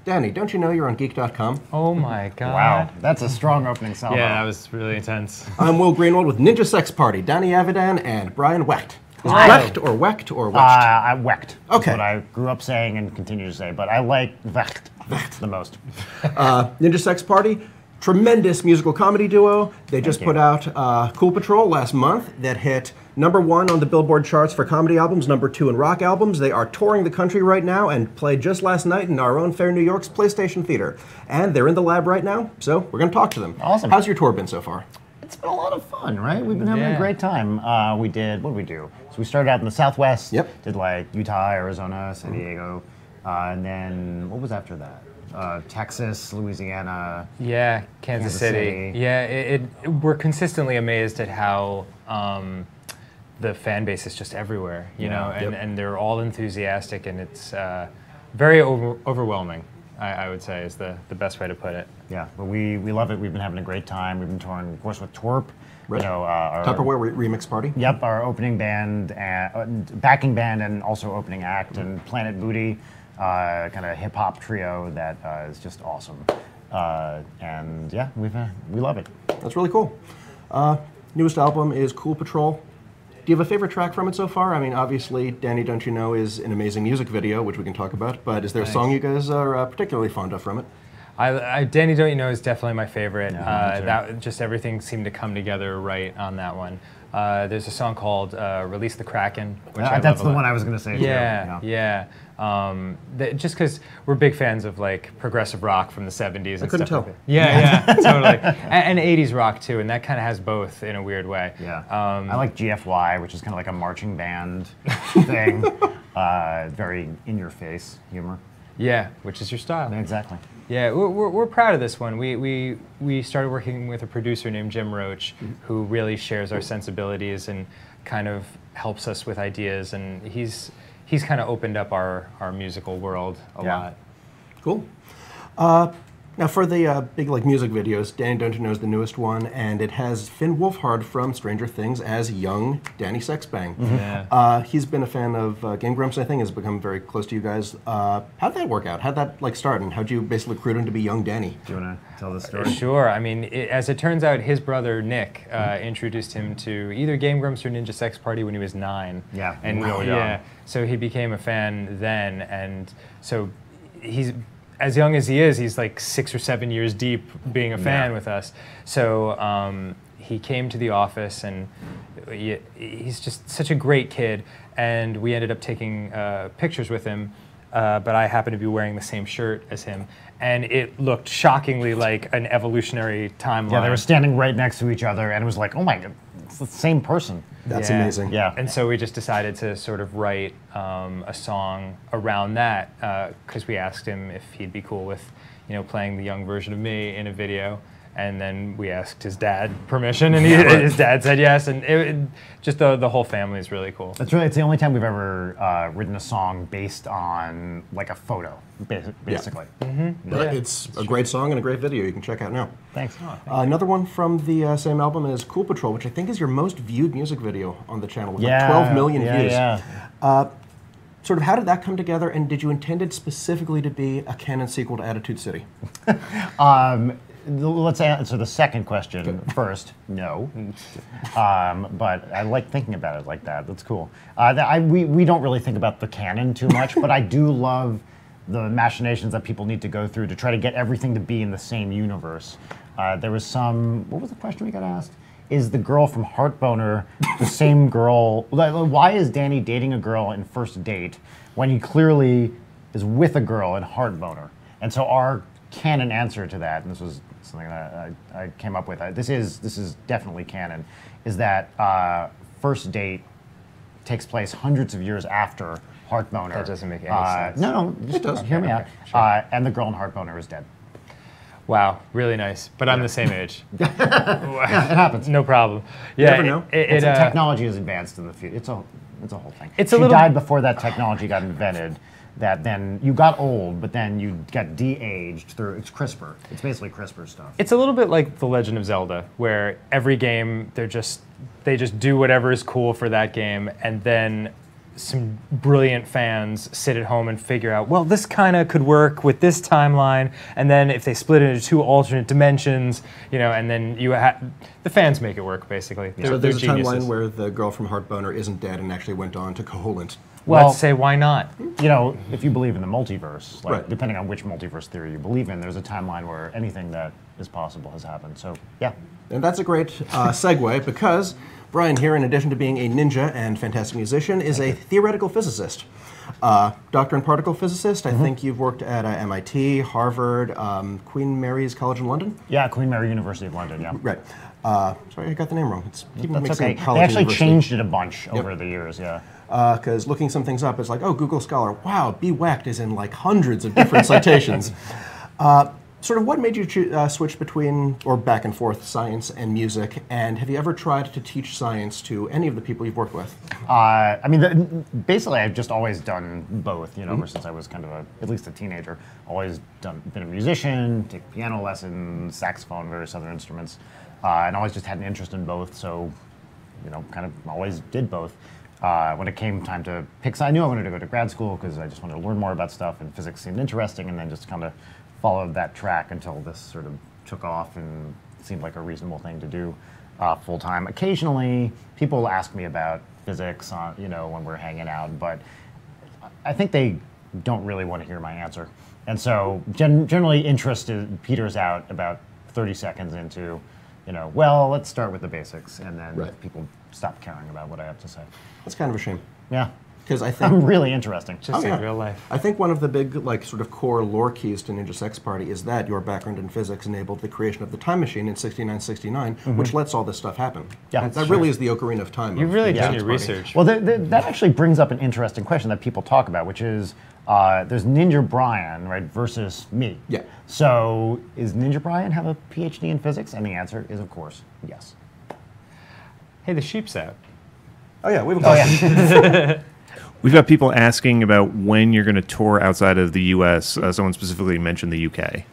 Danny, don't you know you're on Geek.com? Oh my god. Wow, that's a strong opening salvo. Yeah, that was really intense. I'm Will Greenwald with Ninja Sex Party, Danny Avidan and Brian Wecht. Is it Hi. Wecht or Wecht or Wecht? I Wecht. Okay. That's what I grew up saying and continue to say, but I like Wecht the most. Ninja Sex Party, tremendous musical comedy duo. They just put out Cool Patrol last month that hit #1 on the Billboard charts for comedy albums, #2 in rock albums. They are touring the country right now and played just last night in our own fair New York's PlayStation Theater. And they're in the lab right now, so we're going to talk to them. Awesome. How's your tour been so far? It's been a lot of fun, right? We've been having Yeah. a great time. What did we do? So we started out in the Southwest. Yep. Did like Utah, Arizona, San Diego. And then what was after that? Texas, Louisiana. Yeah, Kansas City. Yeah, we're consistently amazed at how the fan base is just everywhere, you know, and they're all enthusiastic, and it's very overwhelming, I would say, is the best way to put it. Yeah, but we love it. We've been having a great time. We've been touring, of course, with Twerp. Right. You know, our Tupperware Remix Party? Yep, our opening band, backing band, and also opening act, and Planet Booty, kind of hip hop trio that is just awesome. And yeah, we love it. That's really cool. Newest album is Cool Patrol. Do you have a favorite track from it so far? I mean, obviously, Danny, Don't You Know is an amazing music video, which we can talk about, but is there a song you guys are particularly fond of from it? Danny Don't You Know is definitely my favorite. Yeah, me too. That just everything seemed to come together right on that one. There's a song called "Release the Kraken," which I that's love the a one lot. I was going to say. Yeah, too. yeah. Just because we're big fans of like progressive rock from the '70s and couldn't stuff. tell. Like that. Yeah, totally. And '80s rock too, and that kind of has both in a weird way. Yeah. I like GFY, which is kind of like a marching band thing. Very in-your-face humor. Yeah, which is your style. Exactly. Yeah, we're proud of this one. We started working with a producer named Jim Roach, who really shares our sensibilities and kind of helps us with ideas, and he's kind of opened up our musical world a lot. Cool. Now for the big music videos, Danny Don't You Know is the newest one, and it has Finn Wolfhard from Stranger Things as young Danny Sexbang. Yeah. He's been a fan of Game Grumps, I think, has become very close to you guys. How'd that work out? How'd that start, and how'd you basically recruit him to be young Danny? Do you want to tell the story? Sure. I mean, as it turns out, his brother Nick introduced him to either Game Grumps or Ninja Sex Party when he was 9. Yeah, and real young. yeah, so he became a fan then, and so he's as young as he is. He's like 6 or 7 years deep being a fan with us. So he came to the office, and he's just such a great kid. And we ended up taking pictures with him. But I happened to be wearing the same shirt as him, and it looked shockingly like an evolutionary timeline. Yeah, they were standing right next to each other, and it was like, oh my god, it's the same person. That's Yeah. amazing. Yeah. And so we just decided to sort of write a song around that, because we asked him if he'd be cool with, playing the young version of me in a video. And then we asked his dad permission, and his dad said yes. And just the whole family is really cool. It's the only time we've ever written a song based on like a photo, basically. But it's a great song and a great video you can check out now. Thanks. Another one from the same album is Cool Patrol, which I think is your most viewed music video on the channel, with like 12 million views. Yeah. Sort of how did that come together, and did you intend it specifically to be a canon sequel to Attitude City? Let's answer the second question first. No, but I like thinking about it like that. That's cool. We don't really think about the canon too much, but I do love the machinations that people need to go through to try to get everything to be in the same universe. There was what was the question we got asked? Is the girl from Heartboner the same girl? Why is Danny dating a girl in First Date when he clearly is with a girl in Heartboner? And so our canon answer to that, and this was something that I came up with. This is definitely canon. Is that First Date takes place hundreds of years after Heartboner? That doesn't make any sense. No, just hear me out. Sure. And the girl in Heartboner is dead. Wow, really nice. But I'm the same age. Yeah, it happens. No problem. You never know. Technology is advanced in the future. It's a whole thing. She died before that technology got invented. That then you got old, but then you got de-aged through. It's CRISPR. It's basically CRISPR stuff. It's a little bit like The Legend of Zelda, where every game they just do whatever is cool for that game, and then some brilliant fans sit at home and figure out, well, this kind of could work with this timeline, and then if they split it into 2 alternate dimensions, and then the fans make it work, basically. So there's a geniuses. timeline where the girl from Heartboner isn't dead and actually went on to Koholint. Well, let's say, why not? If you believe in the multiverse, like Right. depending on which multiverse theory you believe in, there's a timeline where anything that is possible has happened. So, yeah. And that's a great segue, because Brian here, in addition to being a ninja and fantastic musician, is a theoretical physicist. Doctor and particle physicist. I think you've worked at MIT, Harvard, Queen Mary's College in London? Yeah, Queen Mary University of London, yeah. Right. Sorry, I got the name wrong. That's okay. They actually changed it a bunch over the years, yeah. Because looking some things up, it's like, oh, Google Scholar, wow, Be Whacked is in like hundreds of different citations. Sort of what made you switch between, or back and forth, science and music, and have you ever tried to teach science to any of the people you've worked with? I mean, basically, I've just always done both, ever since I was kind of at least a teenager. Always been a musician, take piano lessons, saxophone, various other instruments, and always just had an interest in both, so, kind of always did both. When it came time to pick, I knew I wanted to go to grad school because I just wanted to learn more about stuff, and physics seemed interesting, and then just kind of followed that track until this sort of took off and seemed like a reasonable thing to do full time. Occasionally, people ask me about physics, when we're hanging out, but I think they don't really want to hear my answer. And so generally interest peters out about 30 seconds into, well, let's start with the basics, and then people stop caring about what I have to say. That's kind of a shame. Yeah. Because I think I'm really interesting. Just like real life. I think one of the big, sort of core lore keys to Ninja Sex Party is that your background in physics enabled the creation of the time machine in 6969, which lets all this stuff happen. Yeah, that really is the Ocarina of Time. You've really done your Party. research. Well, that actually brings up an interesting question that people talk about, which is there's Ninja Brian, right, versus me. Yeah. So is Ninja Brian have a PhD in physics? And the answer is, of course, yes. Hey, the sheep's out. Oh yeah, we have a question. We've got people asking about when you're going to tour outside of the U.S. Someone specifically mentioned the U.K.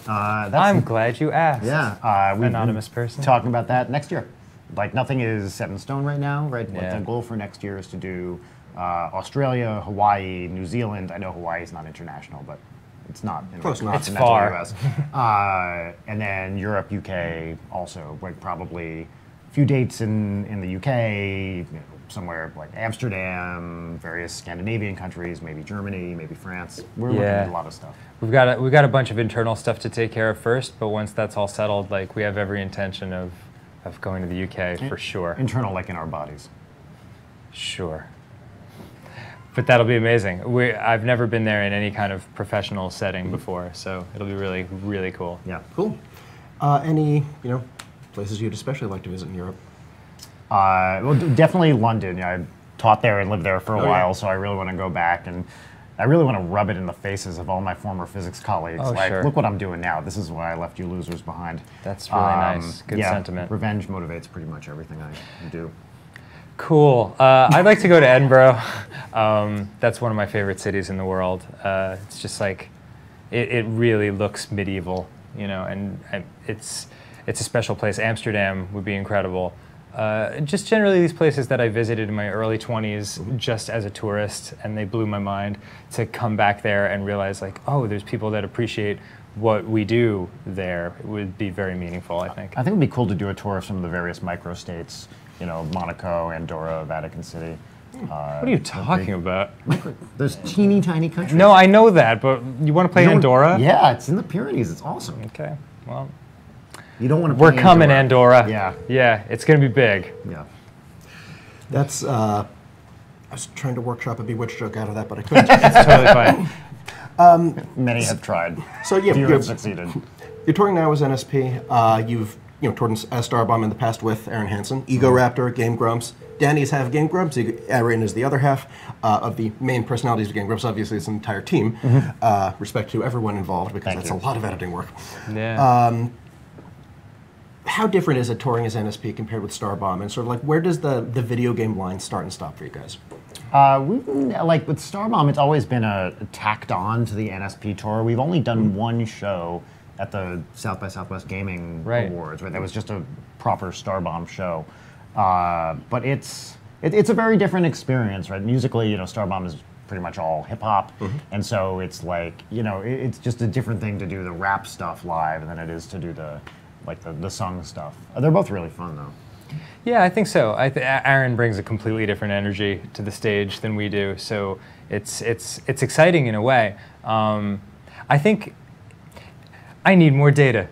I'm glad you asked. Yeah, we've Anonymous been person. talking about that next year. Like, nothing is set in stone right now, right? Yeah. But the goal for next year is to do Australia, Hawaii, New Zealand. I know Hawaii is not international, but it's not. Close enough. It's far. US. And then Europe, UK also, like probably a few dates in the UK, somewhere like Amsterdam, various Scandinavian countries, maybe Germany, maybe France. We're looking at a lot of stuff. We've got a bunch of internal stuff to take care of first, but once that's all settled, like we have every intention of going to the UK for sure. Internal, like in our bodies. Sure. But that'll be amazing. I've never been there in any kind of professional setting before, so it'll be really, really cool. Yeah. Cool. Any places you'd especially like to visit in Europe? Well, definitely London. I taught there and lived there for a while, so I really want to go back, and I really want to rub it in the faces of all my former physics colleagues. Sure. Look what I'm doing now. This is why I left you losers behind. That's really nice. Good sentiment. Revenge motivates pretty much everything I do. Cool. I'd like to go to Edinburgh. That's one of my favorite cities in the world. It's just like, it really looks medieval, and it's a special place. Amsterdam would be incredible. Just generally these places that I visited in my early 20s just as a tourist, and they blew my mind to come back there and realize like, oh, there's people that appreciate what we do there. It would be very meaningful, I think. I think it would be cool to do a tour of some of the various microstates, Monaco, Andorra, Vatican City. What are you talking about? Those teeny tiny countries. No, I know that, but you want to play Andorra? Yeah, it's in the Pyrenees. It's awesome. Okay, well. You don't want to. We're coming, Andorra. Yeah. Yeah, it's going to be big. Yeah. That's. I was trying to workshop a Bewitched joke out of that, but I couldn't. It's totally fine. Many have tried. So yeah, few have succeeded. You're touring now as NSP. You've toured as Starbomb in the past with Aaron Hansen, Ego Raptor, Game Grumps. Danny's half Game Grumps. Aaron is the other half of the main personalities of Game Grumps. Obviously, it's an entire team. Respect to everyone involved, because that's a lot of editing work. Yeah. How different is it touring as NSP compared with Starbomb, and sort of like where does the video game line start and stop for you guys? Like with Starbomb, it's always been tacked on to the NSP tour. We've only done one show at the South by Southwest Gaming Awards, right? That was just a proper Starbomb show. But it's it's a very different experience, right? Musically, Starbomb is pretty much all hip hop, and so it's like, it's just a different thing to do the rap stuff live than it is to do the sung stuff. They're both really fun though. Yeah, I think so. Aaron brings a completely different energy to the stage than we do, so it's exciting in a way. I think I need more data.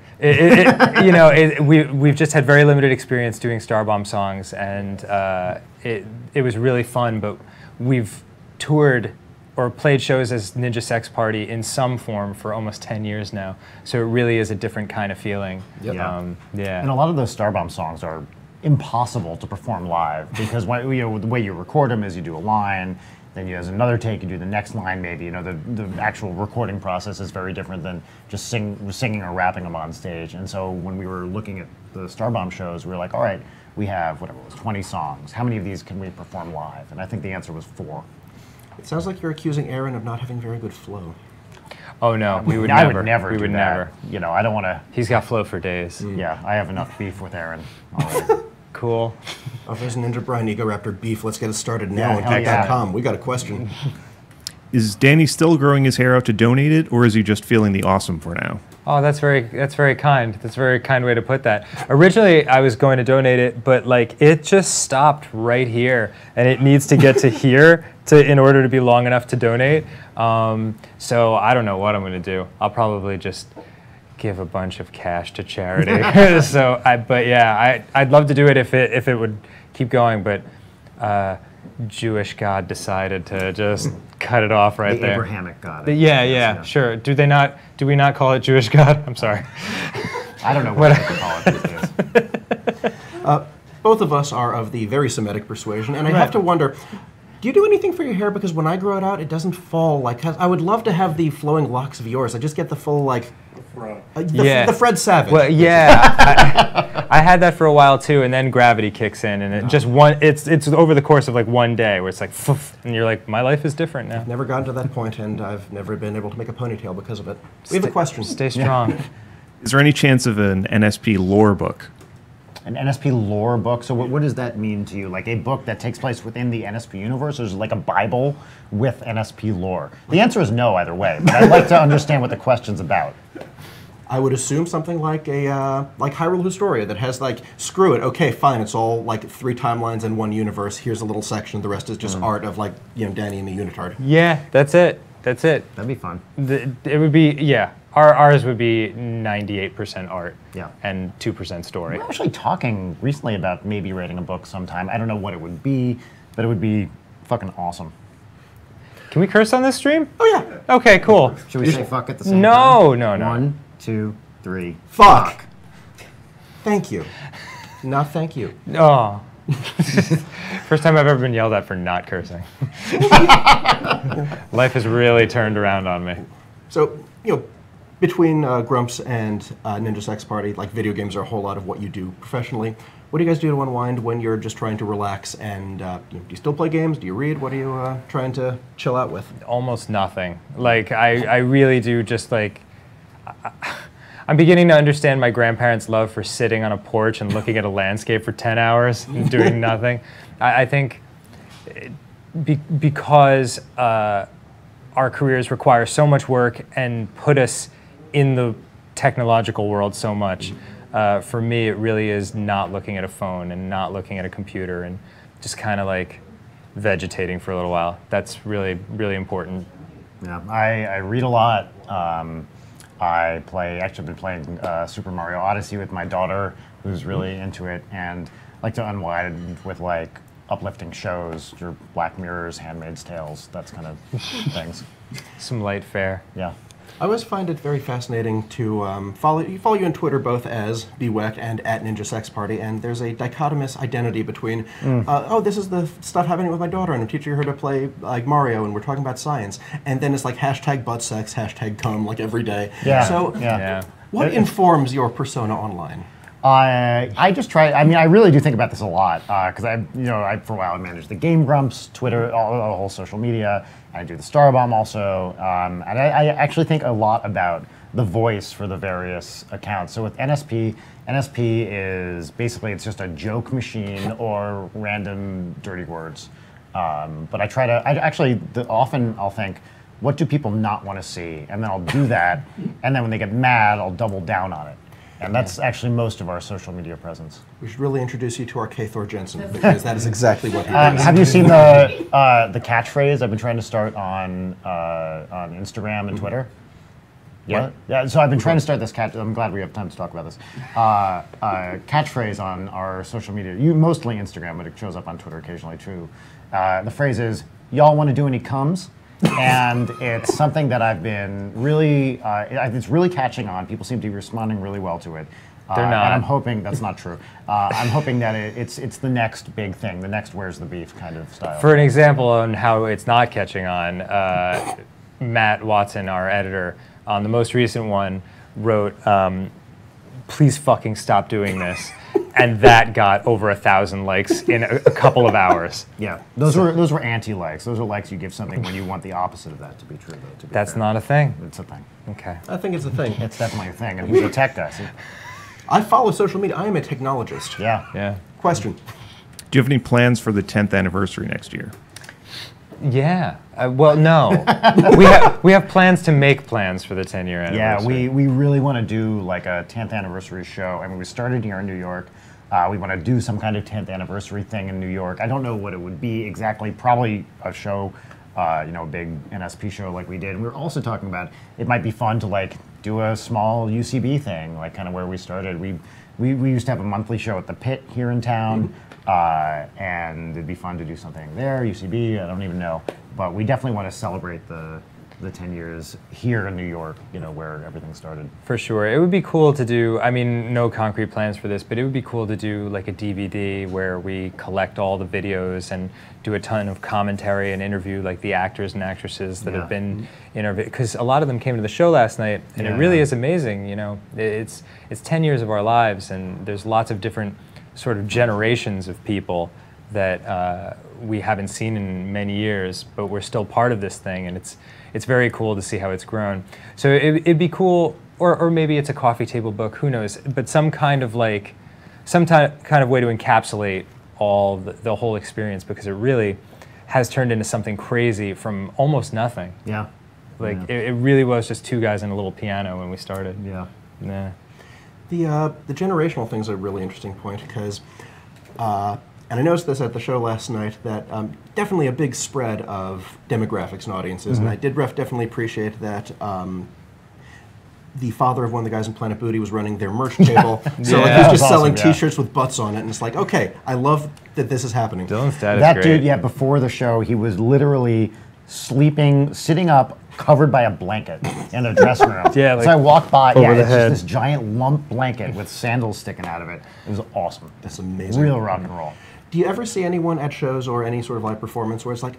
We've just had very limited experience doing Starbomb songs, and it was really fun. But we've toured or played shows as Ninja Sex Party in some form for almost 10 years now, so it really is a different kind of feeling. Yep. Yeah. And a lot of those Starbomb songs are impossible to perform live because the way you record them is you do a line, then as another take you do the next line maybe. The actual recording process is very different than just singing or rapping them on stage. And so when we were looking at the Starbomb shows, we were like, all right, we have whatever it was, 20 songs. How many of these can we perform live? And I think the answer was 4. It sounds like you're accusing Aaron of not having very good flow. Oh no, we would I never. would never. We do would that. never. I don't want to. He's got flow for days. Yeah, I have enough beef with Aaron already. Cool. Oh, if there's Ninja Brian Ego Raptor beef, let's get it started now on hell yeah. Geek.com. We got a question. Is Danny still growing his hair out to donate it, or is he just feeling the awesome for now? Oh, that's very kind. That's a very kind way to put that. Originally, I was going to donate it, but it just stopped right here, and it needs to get to here in order to be long enough to donate. So I don't know what I'm going to do. I'll probably just give a bunch of cash to charity. I'd love to do it if it would keep going, but Jewish God decided to just cut it off right The there. Abrahamic God. Yeah, sure. Do we not call it Jewish God? I'm sorry. I don't know what to call it these days. Both of us are of the very Semitic persuasion, and I have to wonder, do you do anything for your hair? Because when I grow it out, it doesn't fall like... I would love to have the flowing locks of yours. I just get the full, the Fred Savage. Well, yeah. I had that for a while, too, and then gravity kicks in, and it's over the course of, one day, where it's like, and you're like, my life is different now. Never gotten to that point, and I've never been able to make a ponytail because of it. We have a question. Stay strong. Is there any chance of an NSP lore book? An NSP lore book? So what does that mean to you? Like a book that takes place within the NSP universe? Or is it like a Bible with NSP lore? The answer is no either way, but I'd like to understand what the question's about. I would assume something like a Hyrule Historia that has screw it, okay, fine, it's all 3 timelines in one universe. Here's a little section. The rest is just art of Danny and the Unitard. Yeah, that's it. That'd be fun. It would be, yeah. Ours would be 98% art, yeah, and 2% story. We're actually talking recently about maybe writing a book sometime. I don't know what it would be, but it would be fucking awesome. Can we curse on this stream? Oh yeah. Okay, cool. Should we say fuck at the same time? No. 1, 2, 3. Fuck. Thank you. No, thank you. Oh. First time I've ever been yelled at for not cursing. Life has really turned around on me. So, between Grumps and Ninja Sex Party, video games are a whole lot of what you do professionally. What do you guys do to unwind when you're just trying to relax? And do you still play games? Do you read? What are you trying to chill out with? Almost nothing. I really do just I'm beginning to understand my grandparents' love for sitting on a porch and looking at a landscape for 10 hours and doing nothing. I think because our careers require so much work and put us in the technological world so much, for me it really is not looking at a phone and not looking at a computer and just kind of vegetating for a little while. That's really, really important. Yeah, I read a lot. Actually been playing Super Mario Odyssey with my daughter, who's really into it, and like to unwind with uplifting shows, your Black Mirrors, Handmaid's Tales, that's kind of things. Some light fare. Yeah. I always find it very fascinating to follow you on Twitter both as BWEC and at Ninja Sex Party, and there's a dichotomous identity between, this is the stuff happening with my daughter, and I'm teaching her to play Mario, and we're talking about science, and then it's hashtag butt sex, hashtag cum every day. Yeah. So, yeah. what informs your persona online? I just try. I mean, I really do think about this a lot because for a while I managed the Game Grumps, Twitter, all the whole social media. I do the Star Bomb also, and I actually think a lot about the voice for the various accounts. So with NSP is basically it's just a joke machine or random dirty words. But I try to. Often I'll think, what do people not want to see, and then I'll do that, and then when they get mad, I'll double down on it. And that's actually most of our social media presence. We should really introduce you to our K. Thor Jensen, because that is exactly what he does. Have you seen the catchphrase I've been trying to start on Instagram and Twitter? Yeah. So I've been trying to start this I'm glad we have time to talk about this. Catchphrase on our social media. Mostly Instagram, but it shows up on Twitter occasionally too. The phrase is, "Y'all want to do any cums?" And it's something that I've been really, it's really catching on. People seem to be responding really well to it. They're not. And I'm hoping that's not true. I'm hoping that it's the next big thing, the next where's the beef kind of style. For an example on how it's not catching on, Matt Watson, our editor, on the most recent one, wrote, "Please fucking stop doing this." And that got over 1,000 likes in a couple of hours. Yeah, those were anti-likes. Those are likes you give something when you want the opposite of that to be true. Though, to be That's fair. not a thing. It's a thing. Okay. I think it's a thing. It's definitely a thing, and he's a tech guy. So. I follow social media. I am a technologist. Yeah. Yeah. Question. Do you have any plans for the 10th anniversary next year? Yeah. Well, no. we have plans to make plans for the 10-year anniversary. Yeah, we really want to do like a 10th anniversry show. I mean, we started here in New York. We want to do some kind of 10th anniversary thing in New York. I don't know what it would be exactly. Probably a show, a big NSP show like we did. And we were also talking about it might be fun to like do a small UCB thing, like kind of where we started. We used to have a monthly show at the Pit here in town, and it'd be fun to do something there. UCB, I don't even know, but we definitely want to celebrate the 10 years here in New York, where everything started. For sure. It would be cool to do, I mean, no concrete plans for this, but it would be cool to do like a DVD where we collect all the videos and do a ton of commentary and interview like the actors and actresses that have been interviewed. Because a lot of them came to the show last night, and it really is amazing. It's 10 years of our lives, and there's lots of different sort of generations of people that we haven't seen in many years, but we're still part of this thing, and it's very cool to see how it's grown. So it'd be cool, or maybe it's a coffee table book, who knows, but some kind of way to encapsulate all the whole experience, because it really has turned into something crazy from almost nothing. Yeah. It really was just two guys and a little piano when we started. Yeah. Yeah. The generational thing's a really interesting point, because and I noticed this at the show last night, that definitely a big spread of demographics and audiences, and I did definitely appreciate that the father of one of the guys in Planet Booty was running their merch table. So like, he's just selling T-shirts with butts on it, and it's like, okay, I love that this is happening. Dylan's dad is That great. dude, before the show, he was literally sitting up, covered by a blanket in a dressing room. Yeah, so I walked by, over the it's head. just this giant lump blanket with sandals sticking out of it. It was awesome. That's amazing. Real rock and roll. Do you ever see anyone at shows or any sort of live performance where it's like,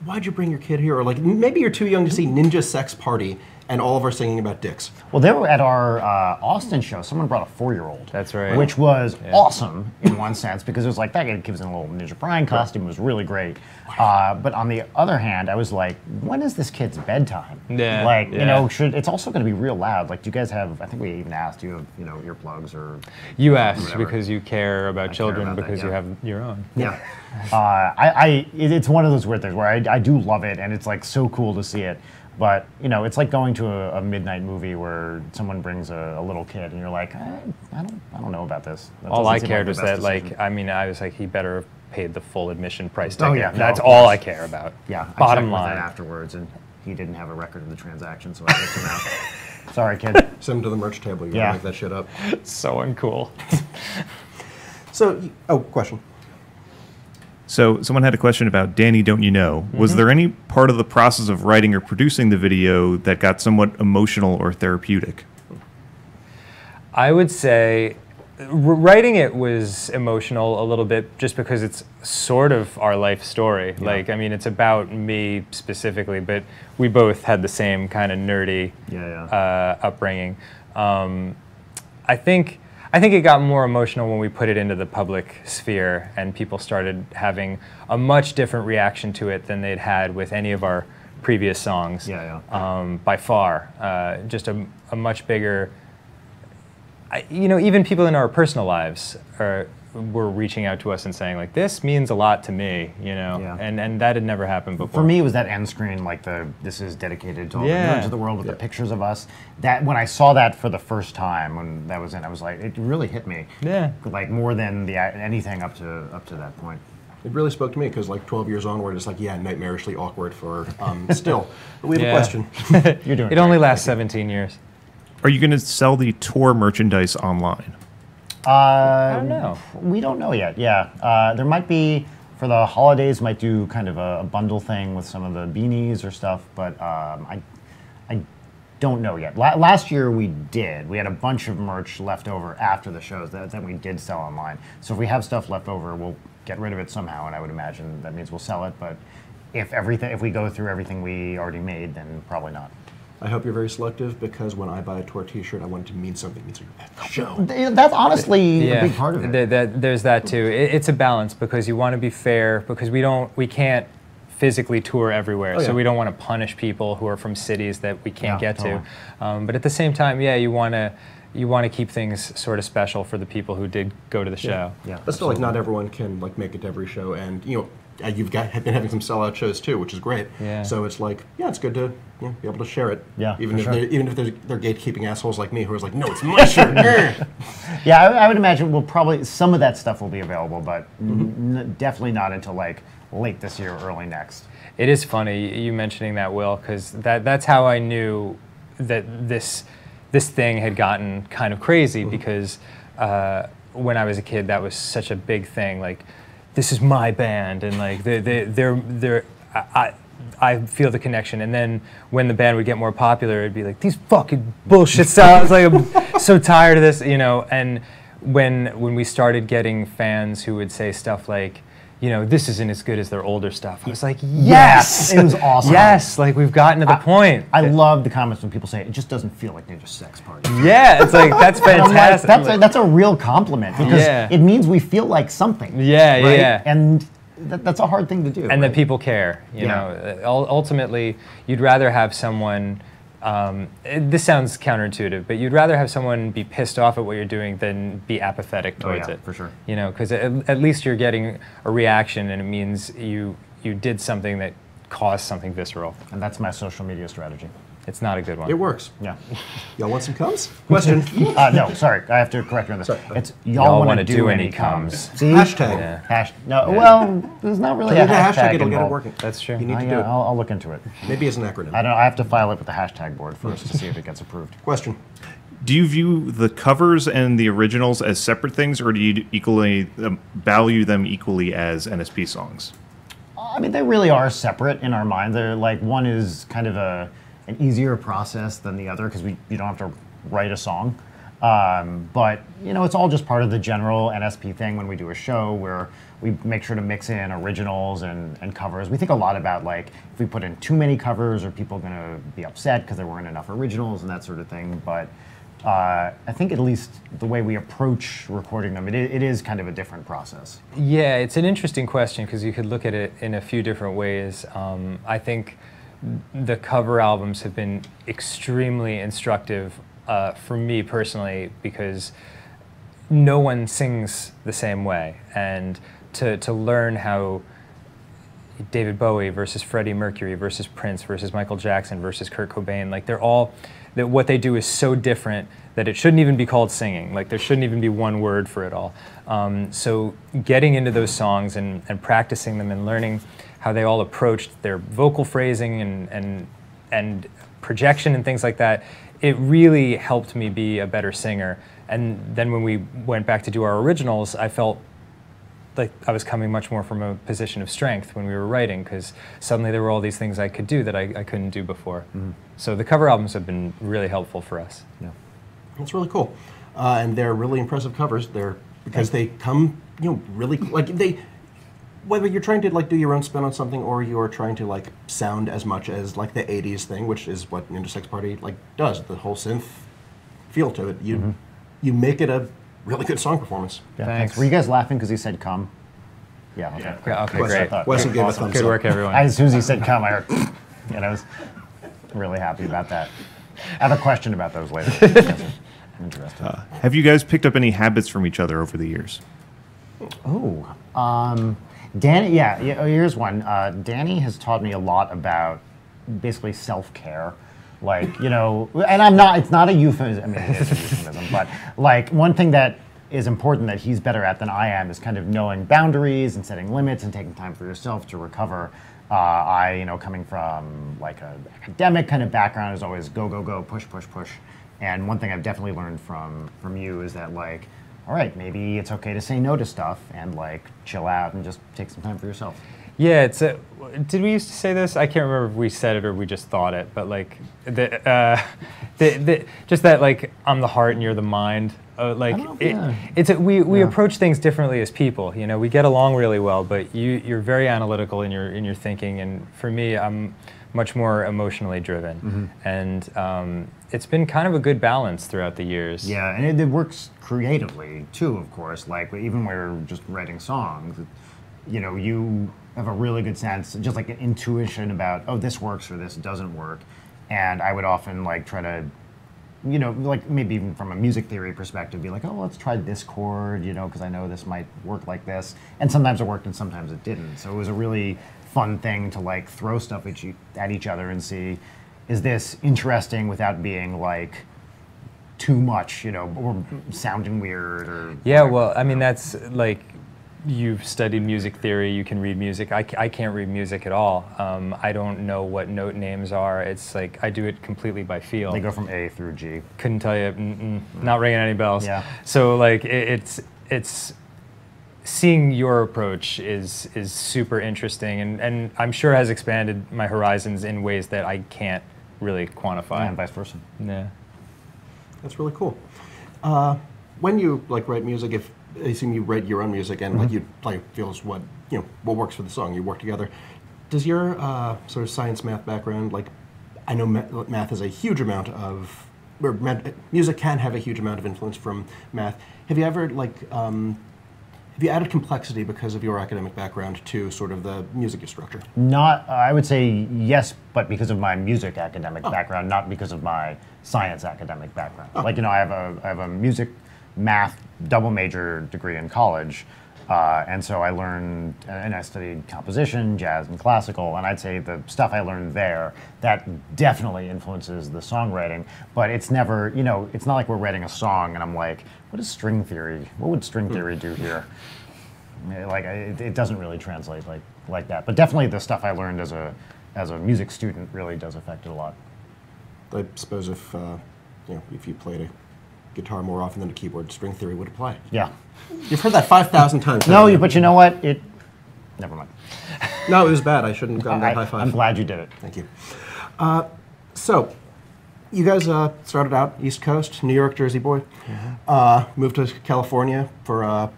why'd you bring your kid here? Or like, maybe you're too young to see Ninja Sex Party and all of our singing about dicks. Well, they were at our Austin show. Someone brought a 4-year-old. That's right. Which was awesome in one sense, because it was like, that kid was in a little Ninja Brian costume. It was really great. But on the other hand, I was like, when is this kid's bedtime? Yeah, Like, yeah. it's also going to be real loud. Like, do you guys have, I think we even asked, do you have, earplugs or... You asked whatever. because you care about children, about that, because you yeah. have your own. Yeah. It's one of those weird things where I do love it, and it's like so cool to see it. But, it's like going to a midnight movie where someone brings a little kid, and you're like, I don't know about this. That All doesn't I seem cared the was best that, decision. I was like, he better have paid the full admission price Oh, ticket. yeah, no, That's of all course. I care about. Yeah, I Bottom checked with line. that afterwards, and he didn't have a record of the transaction, so I kicked him out. Sorry, kid. Send them to the merch table. You Yeah. make that shit up. So uncool. So, question. So someone had a question about Danny Don't You Know. Was there any part of the process of writing or producing the video that got somewhat emotional or therapeutic? I would say writing it was emotional a little bit, just because it's sort of our life story. It's about me specifically, but we both had the same kind of nerdy upbringing. I think I think it got more emotional when we put it into the public sphere and people started having a much different reaction to it than they'd had with any of our previous songs. By far. Just a much bigger... even people in our personal lives were reaching out to us and saying, like, this means a lot to me, and that had never happened before. For me, it was that end screen, like this is dedicated to all the nerds of the world with the pictures of us. That when I saw that for the first time, when that was in, I was like, it really hit me. Yeah. Like more than anything up to that point. It really spoke to me because, like, 12 years onward, it's like, nightmarishly awkward for still. But we have a question. You're doing it only lasts 17 years. Are you going to sell the tour merchandise online? I don't know. We don't know yet. Yeah, there might be for the holidays. Might do kind of a bundle thing with some of the beanies or stuff, but I don't know yet. Last year we did. We had a bunch of merch left over after the shows that we did sell online. So if we have stuff left over, we'll get rid of it somehow, and I would imagine that means we'll sell it. But if we go through everything we already made, then probably not. I hope you're very selective because when I buy a tour T-shirt, I want it to mean something. It means you're at the show. That's honestly a big part of it. There's that too. It's a balance because you want to be fair because we can't physically tour everywhere, so we don't want to punish people who are from cities that we can't get to. But at the same time, you want to keep things sort of special for the people who did go to the show. Yeah. But still, like, not everyone can make it to every show, and you've been having some sellout shows too, which is great. Yeah. So it's like, it's good to be able to share it. Yeah, even if they're gatekeeping assholes like me who are like, no, it's my shirt. Yeah, I would imagine some of that stuff will be available, but definitely not until like late this year, early next. It is funny you mentioning that, Will, because that's how I knew that this thing had gotten kind of crazy because when I was a kid, that was such a big thing. Like, this is my band, and like I feel the connection. And then when the band would get more popular, it'd be like, these fucking bullshit sounds. Like, I'm so tired of this, And when we started getting fans who would say stuff like, this isn't as good as their older stuff, I was like, yes! It was awesome. Yes, like we've gotten to the point. I love the comments when people say, it just doesn't feel like Ninja Sex Party. Yeah, it's like, that's fantastic. Like, that's a real compliment because it means we feel like something. Yeah, right? yeah. And that's a hard thing to do. And that people care, you know. Ultimately, you'd rather have someone, this sounds counterintuitive, but you'd rather have someone be pissed off at what you're doing than be apathetic towards it. For sure. Because at least you're getting a reaction, and it means you did something that caused something visceral. And that's my social media strategy. It's not a good one. It works. Yeah. Y'all want some cums? Question. No, sorry. I have to correct you on this. Sorry. It's y'all want to do any cums. See? Hashtag. Yeah. No, well, there's not really a hashtag it'll get it involved. working. That's true. You need to do it. I'll look into it. Maybe as an acronym. I don't know. I have to file it with the hashtag board first to see if it gets approved. Question. Do you view the covers and the originals as separate things, or do you equally value them equally as NSP songs? I mean, they really are separate in our mind. They're like, one is kind of an easier process than the other because you don't have to write a song. But, it's all just part of the general NSP thing when we do a show where we make sure to mix in originals and covers. We think a lot about, like, if we put in too many covers, are people going to be upset because there weren't enough originals and that sort of thing. But I think at least the way we approach recording them, it is kind of a different process. Yeah, it's an interesting question because you could look at it in a few different ways. I think the cover albums have been extremely instructive for me personally because no one sings the same way, and to learn how David Bowie versus Freddie Mercury versus Prince versus Michael Jackson versus Kurt Cobain, like that what they do is so different that it shouldn't even be called singing. Like there shouldn't even be one word for it all. So getting into those songs and practicing them and learning how they all approached their vocal phrasing and projection and things like that, it really helped me be a better singer. And then when we went back to do our originals, I felt like I was coming much more from a position of strength when we were writing because suddenly there were all these things I could do that I couldn't do before. Mm-hmm. So the cover albums have been really helpful for us. Yeah, that's really cool. And they're really impressive covers. Because they come, really, like whether you're trying to do your own spin on something or you're trying to sound as much as the 80s thing, which is what Ninja Sex Party does, the whole synth feel to it. You make it a really good song performance. Yeah, Thanks. Were you guys laughing because he said come? Yeah. Okay. Yeah, okay, Wes- great. Wesley gave a thumbs Good up. work, everyone. As soon as he said come, I heard, and I was really happy about that. I have a question about those later. Interesting. Have you guys picked up any habits from each other over the years? Danny, here's one. Danny has taught me a lot about basically self-care. Like, you know, and it's not a euphemism, I mean, it is a euphemism, but like one thing that is important that he's better at than I am is kind of knowing boundaries and setting limits and taking time for yourself to recover. Coming from like an academic kind of background is always go, go, go, push, push, push. And one thing I've definitely learned from you is that like, all right, maybe it's okay to say no to stuff and like chill out and just take some time for yourself. Yeah, did we used to say this? I can't remember if we said it or we just thought it, but like, just that like, I'm the heart and you're the mind. We approach things differently as people. You know, we get along really well, but you're very analytical in your thinking, and for me, I'm much more emotionally driven, and it's been kind of a good balance throughout the years. Yeah, and it works creatively too, of course. Like even when we're just writing songs, you know, you have a really good sense, just like an intuition about, oh, this works or this doesn't work. And I would often like try to, you know, like maybe even from a music theory perspective, be like, oh, let's try this chord, you know, because I know this might work like this. And sometimes it worked and sometimes it didn't. So it was a really fun thing to like throw stuff at each other and see, is this interesting without being like too much, you know, or sounding weird or... Yeah, well, I mean, that's like, you've studied music theory, you can read music. I can't read music at all. I don't know what note names are. It's like, I do it completely by feel. They go from A through G. Couldn't tell you, not ringing any bells. Yeah. So like, it's seeing your approach is super interesting, and I'm sure has expanded my horizons in ways that I can't really quantify. Yeah, and vice versa. Yeah. That's really cool. When you like write music, if I assume you write your own music and like you like feels what works for the song, you work together. Does your sort of science math background, like I know math has a huge amount of, or music can have a huge amount of influence from math. Have you ever like have you added complexity because of your academic background to sort of the music you structure? Not, I would say yes, but because of my music academic background, not because of my science academic background. Like, you know, I have a music math double major degree in college, and so I learned, and I studied composition, jazz, and classical, and I'd say the stuff I learned there, that definitely influences the songwriting, but it's never, you know, it's not like we're writing a song and I'm like, what is string theory? What would string theory do here? Like, it doesn't really translate like that, but definitely the stuff I learned as a music student really does affect it a lot. I suppose if if you played a guitar more often than a keyboard, string theory would apply. Yeah. You've heard that 5,000 times. No, but you know what? Never mind. No, it was bad. I shouldn't have gotten that high five. I'm glad you did it. Thank you. So, you guys started out East Coast, New York, Jersey boy. Moved to California for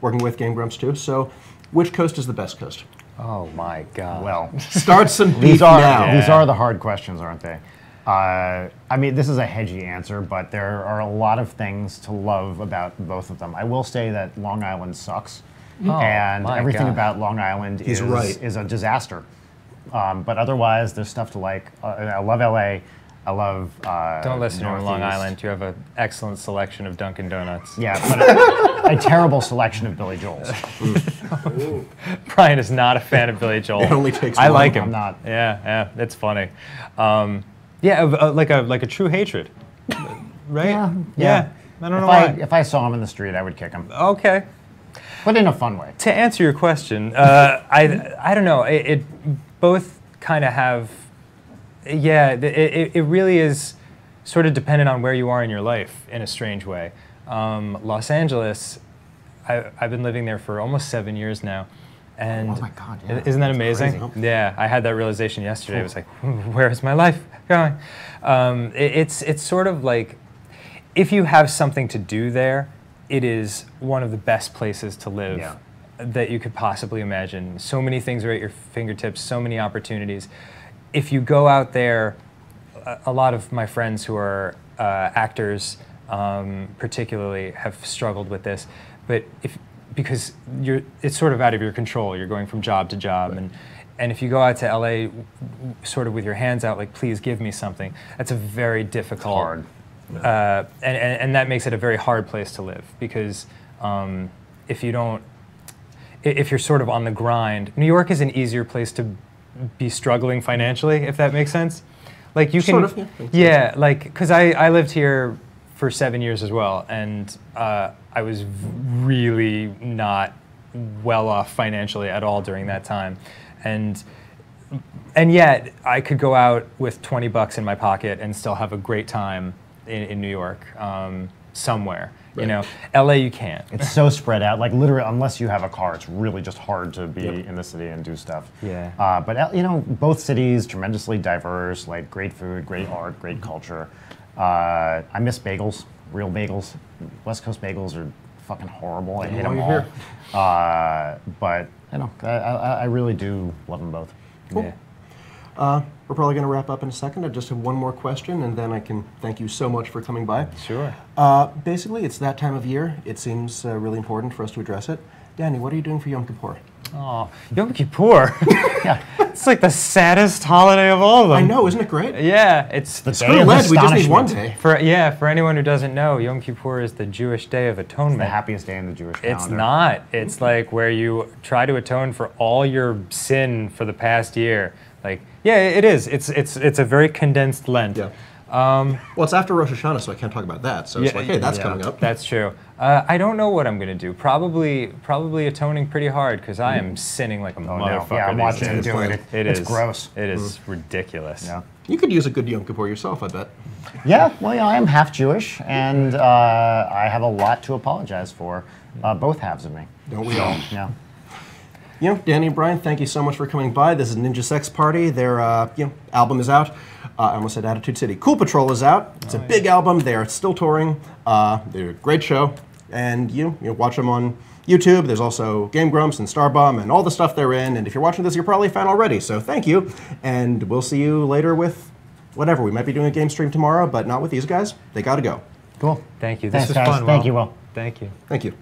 working with Game Grumps too. So, which coast is the best coast? Oh my God. Well, Start some beef these are now. the hard questions, aren't they? I mean, this is a hedgy answer, but there are a lot of things to love about both of them. I will say that Long Island sucks, and my everything God. about Long Island is a disaster. But otherwise, there's stuff to like. I love LA. I love Don't listen to Long Northeast. Island. You have an excellent selection of Dunkin' Donuts. Yeah, but a terrible selection of Billy Joel's. Brian is not a fan of Billy Joel. It only takes I one. like him. I'm not. Yeah, it's funny. Like a true hatred, right? Yeah. I don't know why. If I saw him in the street, I would kick him, Okay. but in a fun way. To answer your question, I don't know. It both kind of have. Yeah, it really is sort of dependent on where you are in your life in a strange way. Los Angeles, I've been living there for almost 7 years now. And Oh my God, yeah. Isn't that amazing? crazy. Yeah, I had that realization yesterday. It was like, where is my life going? It's sort of like, if you have something to do there, it is one of the best places to live that you could possibly imagine. So many things are at your fingertips, so many opportunities. If you go out there, a lot of my friends who are actors particularly have struggled with this. But because it's sort of out of your control. You're going from job to job, Right. and if you go out to LA sort of with your hands out, like, please give me something, that's a very difficult, hard. And that makes it a very hard place to live, because if you're sort of on the grind, New York is an easier place to be struggling financially, if that makes sense. Like, you can, Sort of, yeah. yeah, like, because I lived here for 7 years as well, and I was really not well off financially at all during that time, and yet I could go out with $20 in my pocket and still have a great time in New York, somewhere. Right. You know, LA you can't. It's so spread out. Like, literally, unless you have a car, it's really just hard to be in the city and do stuff. Yeah. But you know, both cities tremendously diverse. Like, great food, great art, great culture. I miss bagels, real bagels. West Coast bagels are fucking horrible. I hate them all. Here. But you know, I really do love them both. Cool. Yeah. We're probably going to wrap up in a second. I just have one more question, and then I can thank you so much for coming by. Sure. Basically, it's that time of year. It seems really important for us to address it. Danny, what are you doing for Yom Kippur? Oh, Yom Kippur. It's like the saddest holiday of all of them. I know, isn't it great? Yeah, it's The Screw day of lead, we just need one astonishment. day. for anyone who doesn't know, Yom Kippur is the Jewish Day of Atonement. The happiest day in the Jewish calendar. It's not. It's like where you try to atone for all your sin for the past year. Like, yeah, it is. It's a very condensed Lent. Yeah. Well, it's after Rosh Hashanah, so I can't talk about that. So it's Yeah, like, hey, that's yeah. coming up. That's true. I don't know what I'm gonna do. Probably atoning pretty hard, because I am sinning like a Oh, no. motherfucker. Yeah, I'm these watching him days. do it. It's gross. It is ridiculous. Yeah. You could use a good Yom Kippur yourself, I bet. Yeah, well, yeah, I am half Jewish, and I have a lot to apologize for. Both halves of me. Don't we all? Yeah. You know, Danny and Brian, thank you so much for coming by. This is Ninja Sex Party. Their album is out. I almost said Attitude City. Cool Patrol is out. It's a big album. They are still touring. They're a great show. And you watch them on YouTube. There's also Game Grumps and Starbum and all the stuff they're in. And if you're watching this, you're probably a fan already. So thank you. And we'll see you later with whatever. We might be doing a game stream tomorrow, but not with these guys. They got to go. Cool. Thank you. This Thanks, was guys. fun. Thank Will. you, Will. Thank you. Thank you.